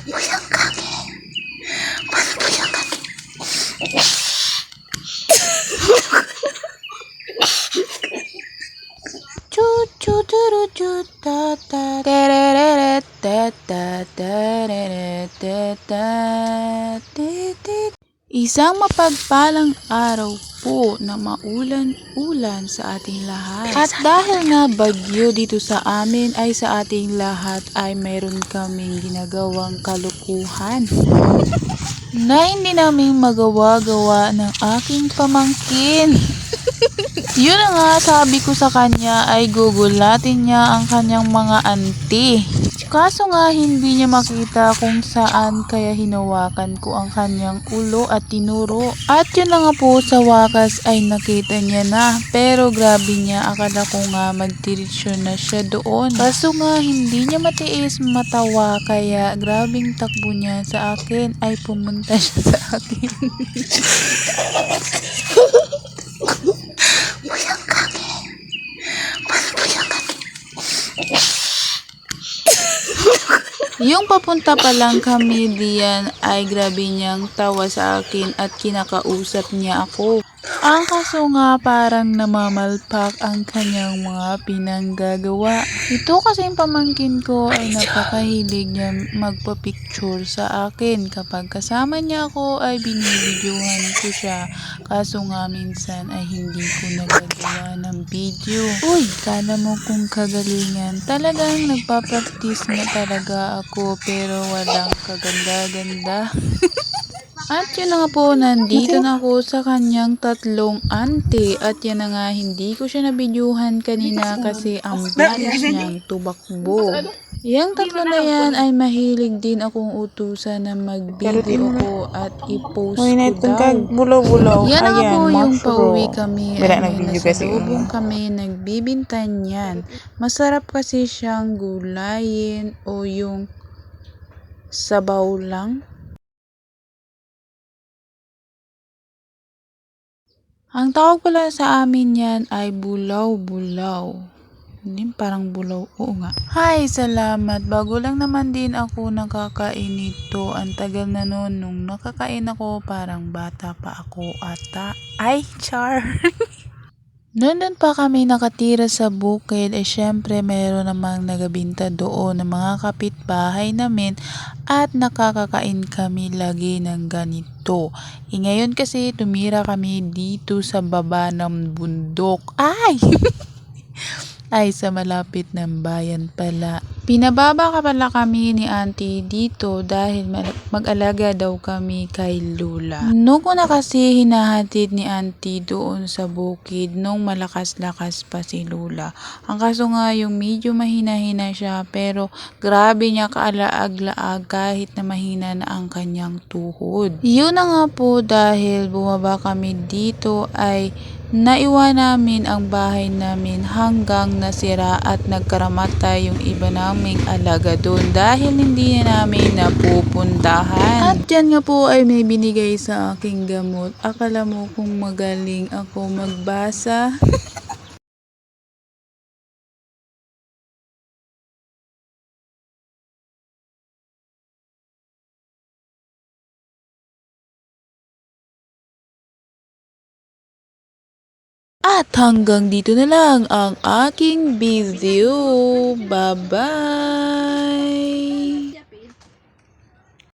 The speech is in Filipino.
Buyang kaki. Mas buyang kaki. Cucu turu cuta ta tereret ta ta tereret ta titit. Isang mapagpalang araw po na maulan-ulan sa ating lahat. At dahil nga bagyo dito sa amin ay sa ating lahat ay mayroon kaming ginagawang kalukuhan na hindi namin magawa-gawa ng aking pamangkin. Yun na nga, sabi ko sa kanya ay gugulatin niya ang kanyang mga auntie. Kaso nga hindi niya makita kung saan kaya hinawakan ko ang kanyang ulo at tinuro. At yun na nga po sa wakas ay nakita niya na. Pero grabe niya, akala ko nga magdiretsyon na siya doon. Kaso nga hindi niya matiis matawa kaya grabing takbo niya sa akin ay pumunta siya sa akin. Buyang kaki. Mas buyang kaki. Yung papunta pa lang kami diyan ay grabe niyang tawa sa akin at kinakausap niya ako. Ang kaso nga parang namamalpak ang kanyang mga pinanggagawa. Ito kasi yung pamangkin ko ay napakahilig niya magpa-picture sa akin. Kapag kasama niya ako ay binibidyohan ko siya. Kaso nga minsan ay hindi ko nagagawa ng video. Uy, kala mo kung kagalingan. Talagang nagpa-practice nga talaga ako pero walang kaganda-ganda. At yun na nga po, nandito na ako sa kanyang tatlong auntie. At yan na nga, hindi ko siya nabidyuhan kanina kasi ang bilis niyang tumakbo. Yang tatlo na yan ay mahilig din akong utusan na mag-video ko at i-post ko daw. Bulaw-bulaw. Yan na nga po yung mushroom. pauwi kami Wala ay may nag-video kasi nasalubong kami nagbibintan yan. Masarap kasi siyang gulayin o yung sabaw lang. Ang tawag pala sa amin yan ay bulaw-bulaw. Hindi, parang bulaw. Oo nga. Hi, salamat. Bago lang naman din ako nakakain nito. Ang tagal na noon nung nakakain ako, parang bata pa ako ata. Ay, char! Nandun pa kami nakatira sa bukid, syempre meron namang nagabinta doon ng mga kapitbahay namin at nakakakain kami lagi ng ganito. Ngayon kasi tumira kami dito sa baba ng bundok. Ay! Ay, sa malapit ng bayan pala. Pinababa ka pala kami ni auntie dito dahil mag-alaga daw kami kay Lula. Noong ko na kasi hinahatid ni auntie doon sa bukid nung malakas-lakas pa si Lula. Ang kaso nga yung medyo mahina-hina siya pero grabe niya kaalaag-laag kahit na mahina na ang kanyang tuhod. Yun na nga po dahil bumaba kami dito ay naiwan namin ang bahay namin hanggang nasira at nagkaramata yung iba naming alaga doon dahil hindi na namin napupuntahan. At yan nga po ay may binigay sa aking gamot. Akala mo kung magaling ako magbasa? At hanggang dito na lang ang aking video. Bye-bye!